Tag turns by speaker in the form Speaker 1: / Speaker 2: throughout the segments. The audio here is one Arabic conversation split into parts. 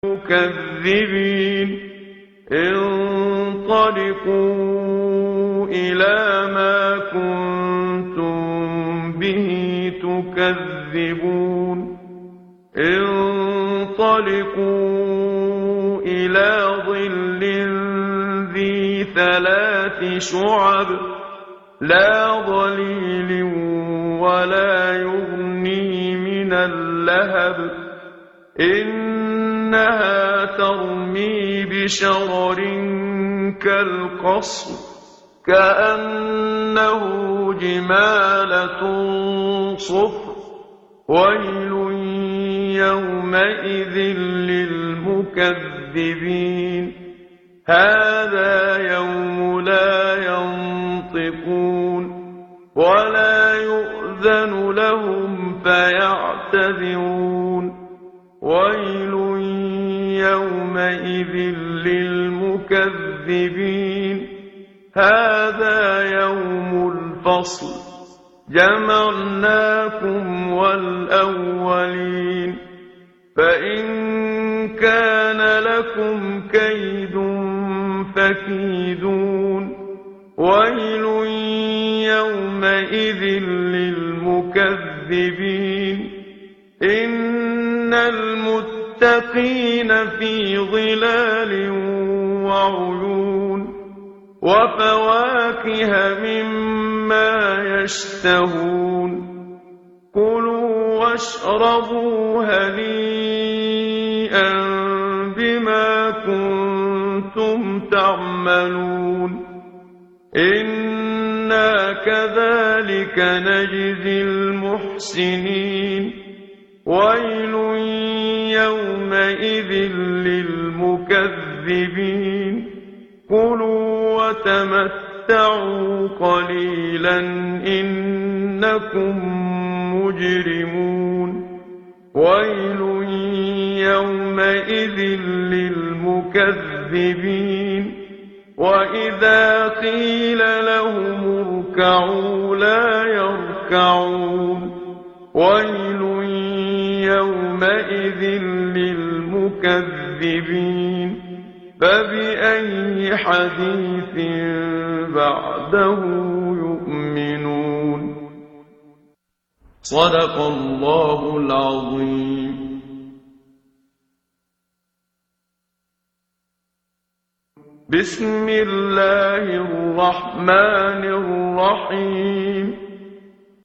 Speaker 1: مكذبين انطلقوا إلى ما كنتم به تكذبون انطلقوا إلى ظل ذي 3 شعب لا ظليل ولا يغني من اللهب إنها ترمي بشرر كالقصر كأنه جمالة صفر ويل يومئذ للمكذبين هذا يوم لا ينطقون ولا يؤذن لهم فيعتذرون ويل يومئذ للمكذبين هذا يوم الفصل جمعناكم والأولين فإن كان لكم كيد فكيدون ويل يومئذ للمكذبين إن المتقين في ظلال وعيون وفواكه مما يشتهون كلوا واشربوا هنيئا بما كنتم تعملون إنا كذلك نجزي المحسنين ويل يومئذ للمكذبين كلوا وتمتعوا قليلا إنكم مجرمون ويل يومئذ للمكذبين وإذا قيل لهم اركعوا لا يركعون ويل يومئذ للمكذبين فبأي حديث بعده يؤمنون صدق الله العظيم. بسم الله الرحمن الرحيم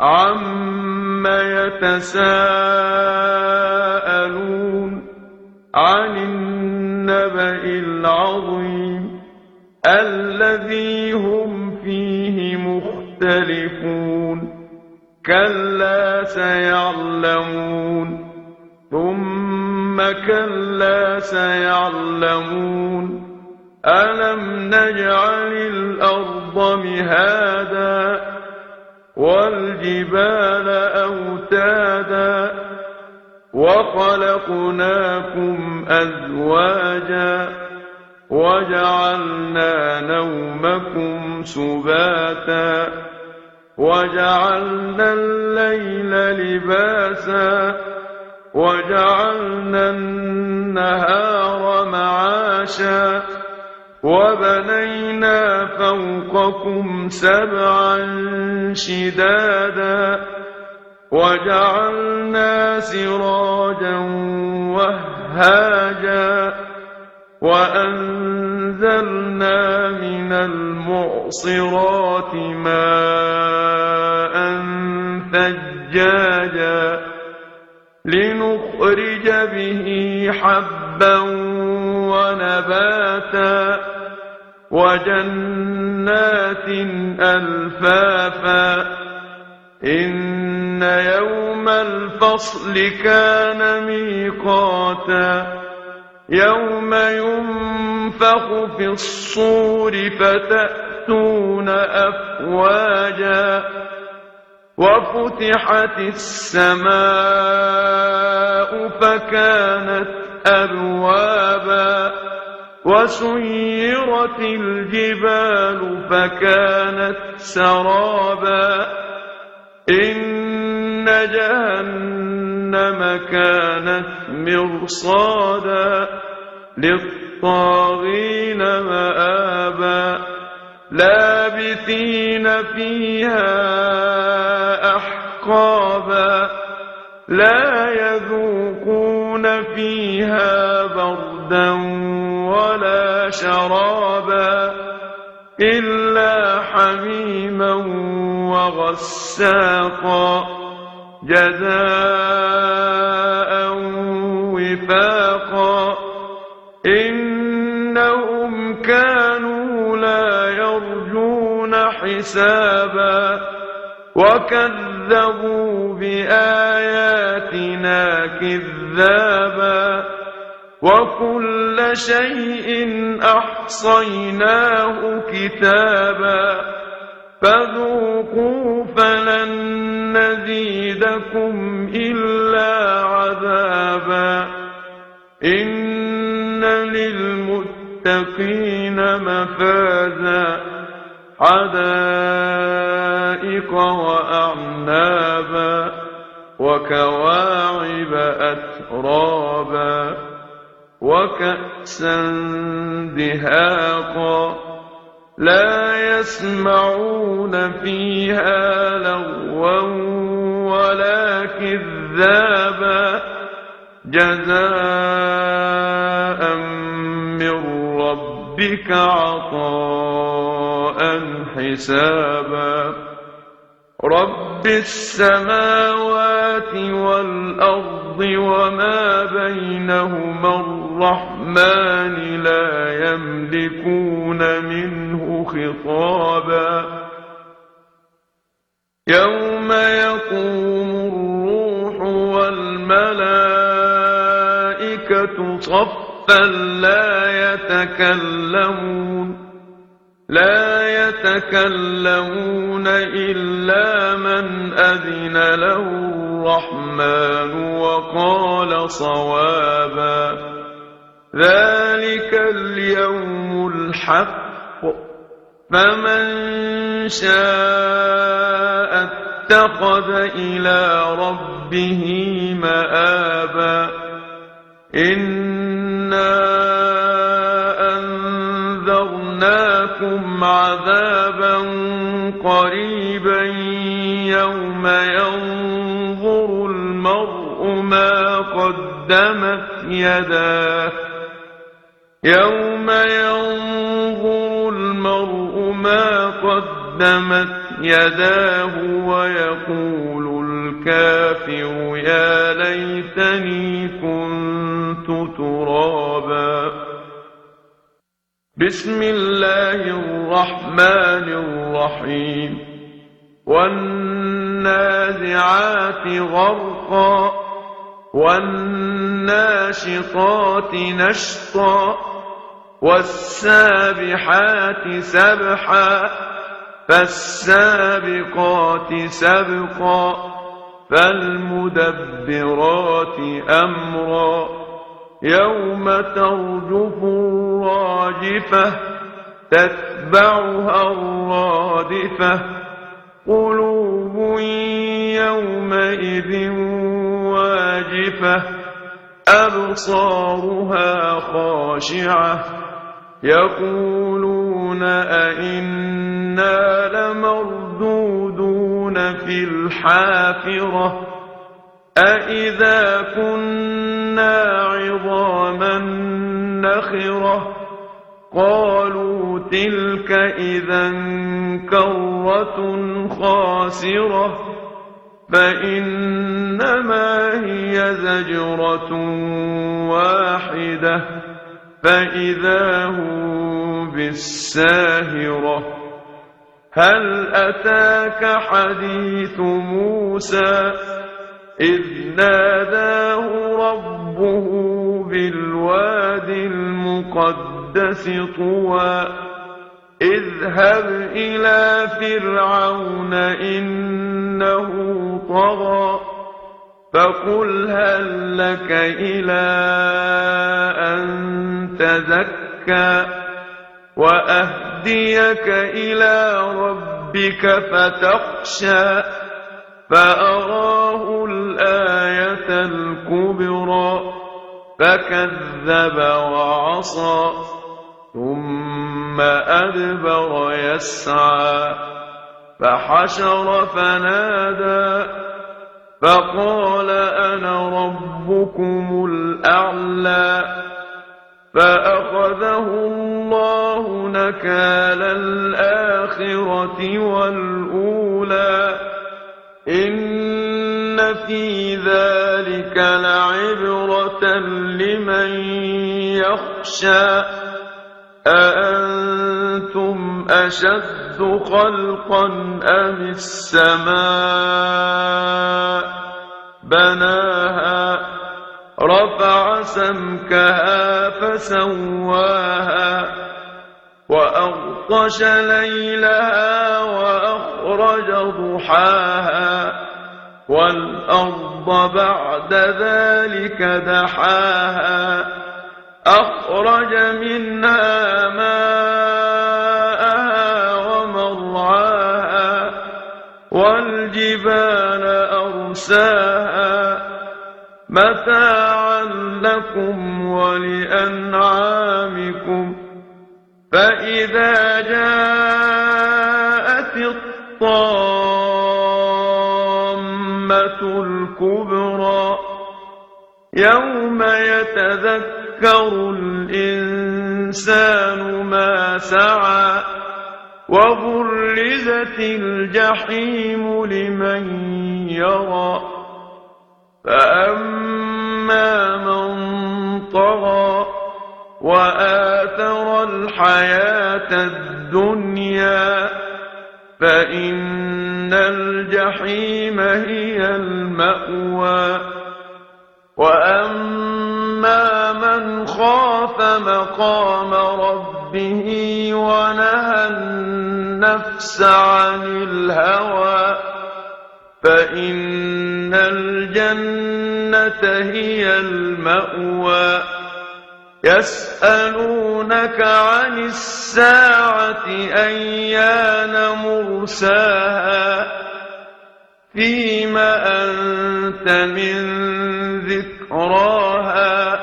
Speaker 1: عم يتساءلون عن النبأ العظيم الذي هم فيه مختلفون كلا سيعلمون ثم كلا سيعلمون ألم نجعل الأرض مهادا والجبال أوتادا وخلقناكم أزواجا وجعلنا نومكم سباتا وجعلنا الليل لباسا وجعلنا النهار معاشا وبنينا فوقكم 7 شدادا وجعلنا سراجا وهاجا وأنزلنا من المعصرات ماء ثجاجا لنخرج به حبا ونباتا وجنات ألفافا إن يوم الفصل كان ميقاتا يوم ينفخ في الصور فتأتون أفواجا وفتحت السماء فكانت أبوابا وسيرت الجبال فكانت سرابا إن جهنم كانت مرصادا للطاغين مآبا لابثين فيها أحقابا لا يذوقون فيها بردا ولا شرابا إلا حميما وغساقا جزاء وفاقا إنهم كانوا لا يرجون حسابا وكذبوا بآياتنا كذابا وكل شيء أحصيناه كتابا فذوقوا فلن نزيدكم إلا عذابا إن للمتقين مفازا حدائق وأعنابا وكواعب أترابا وكأسا دهاقا لا يسمعون فيها لغوا ولا كذابا جزاء من ربك عطاء حسابا رب السماوات والأرض وما بينهما الرحمن لا يملكون منه خطابا يوم يقوم الروح والملائكة صفا لا يتكلمون إلا من أذن له الرحمن وقال صوابا ذلك اليوم الحق فمن شاء اتخذ إلى ربه مآبا إنا أنذرناكم عذابا قريبا يوم ينظر المرء ما قدمت يداه ويقول الكافر يا ليتني كنت ترابا بسم الله الرحمن الرحيم والنازعات غرقا والناشطات نشطا والسابحات سبحا فالسابقات سبقا فالمدبرات أمرا يوم ترجف الراجفة تتبعها الرادفة قلوب يومئذ واجفة أبصارها خاشعة يقولون أئنا لمردودون في الحافرة أئذا كنا عظاما نخرة قالوا تلك إذا كرة خاسرة فإنما هي زجرة واحدة فإذا هم بالساهرة هل أتاك حديث موسى إذ ناداه ربه بالواد المقدس طوى اذهب إلى فرعون إنه طغى فقل هل لك إلى أن تزكى وأهديك إلى ربك فتخشى فأراه الآية الكبرى فكذب وعصى ثم أدبر يسعى فحشر فنادى فقال أنا ربكم الأعلى فأخذه الله نكال الآخرة والأولى إن في ذلك لعبرة لمن يخشى أأنتم أشد خلقا أم السماء بناها رفع سمكها فسواها وأغطش ليلها وأخرج ضحاها والأرض بعد ذلك دحاها أخرج منها ماءها ومرعاها والجبال أرساها متاعا لكم ولأنعامكم فإذا جاءت الطامة الكبرى يوم يتذكر الإنسان ما سعى وبرزت الجحيم لمن يرى فأما من طغى وآثر الحياة الدنيا فإن الجحيم هي المأوى وأما من خاف مقام ربه ونهى النفس عن الهوى فإن الجنة هي المأوى يسألونك عن الساعة أيان مرساها فيم أنت من ذكراها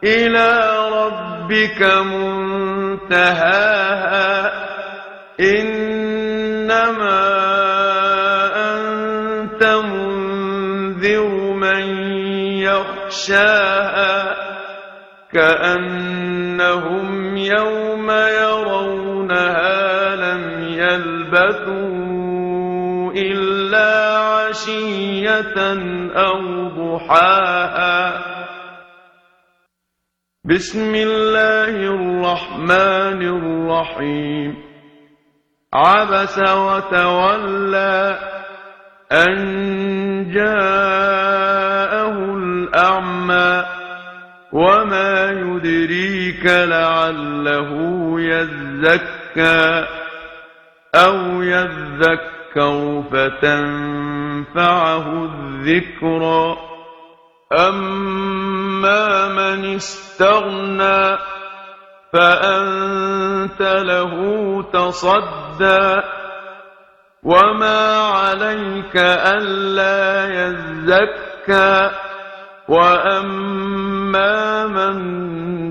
Speaker 1: إلى ربك منتهاها إنما أنت منذر من يخشاها كأنهم يوم يرونها لم يلبثوا إلا عشية أو ضحاها بسم الله الرحمن الرحيم عبس وتولى أن جاءه الأعمى وما يدريك لعله يزكى أو يذكر فتنفعه الذكرى أما من استغنى فأنت له تصدى وما عليك ألا يزكى وأما من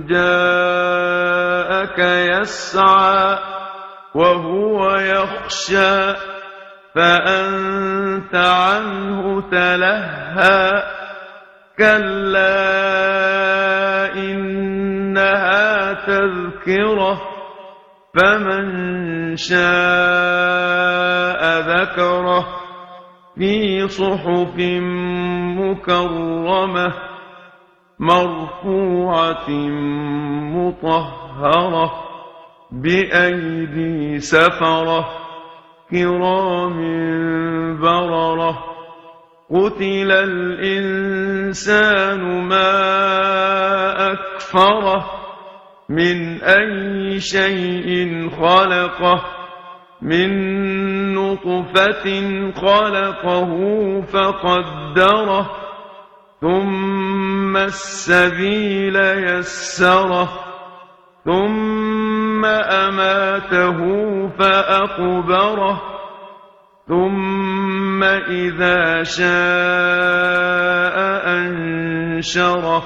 Speaker 1: جاءك يسعى وهو يخشى فأنت عنه تلهى كلا إنها تذكرة فمن شاء ذكره في صحف مكرمة مرفوعة مطهرة بأيدي سفرة كرام بررة قتل الإنسان ما أكفره من أي شيء خلقه من نطفة خلقه فقدره ثم السبيل يسره ثم أماته فأقبره ثم إذا شاء أنشره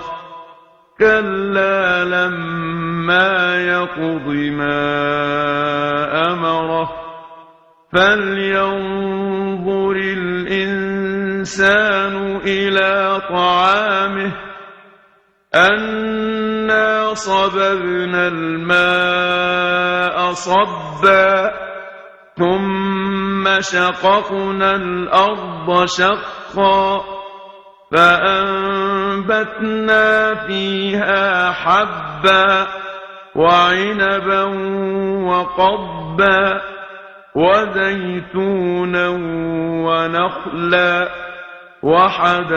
Speaker 1: كلا لما يقض ما أمره فلينظر الإنسان إلى طعامه أنا صببنا الماء صبا ثم شققنا الأرض شقا فأنبتنا فيها حبا وعنبا وقضبا وزيتونا ونخلا وحدائق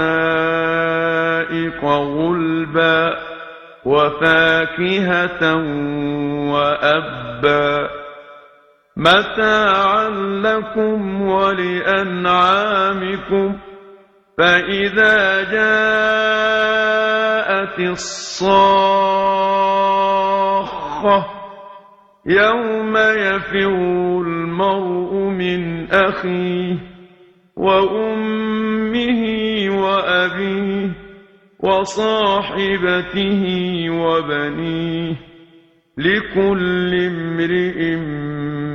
Speaker 1: غلبا وفاكهة وأبا متاعا لكم ولأنعامكم فإذا جاءت الصاخة يوم يفر المرء من أخيه وأمه وأبيه وصاحبته وبنيه لكل امرئ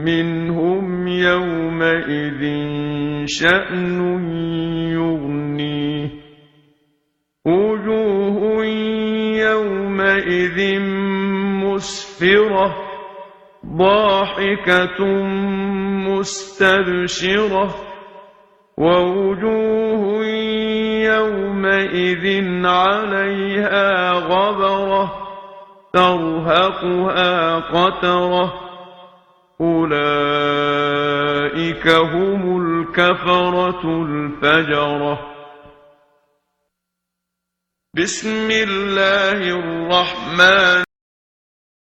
Speaker 1: منهم يومئذ شأن يغنيه وجوه يومئذ مسفرة ضاحكة مستبشرة ووجوه يومئذ عليها غبرة ترهقها قترة أولئك هم الكفرة الفجرة بسم الله الرحمن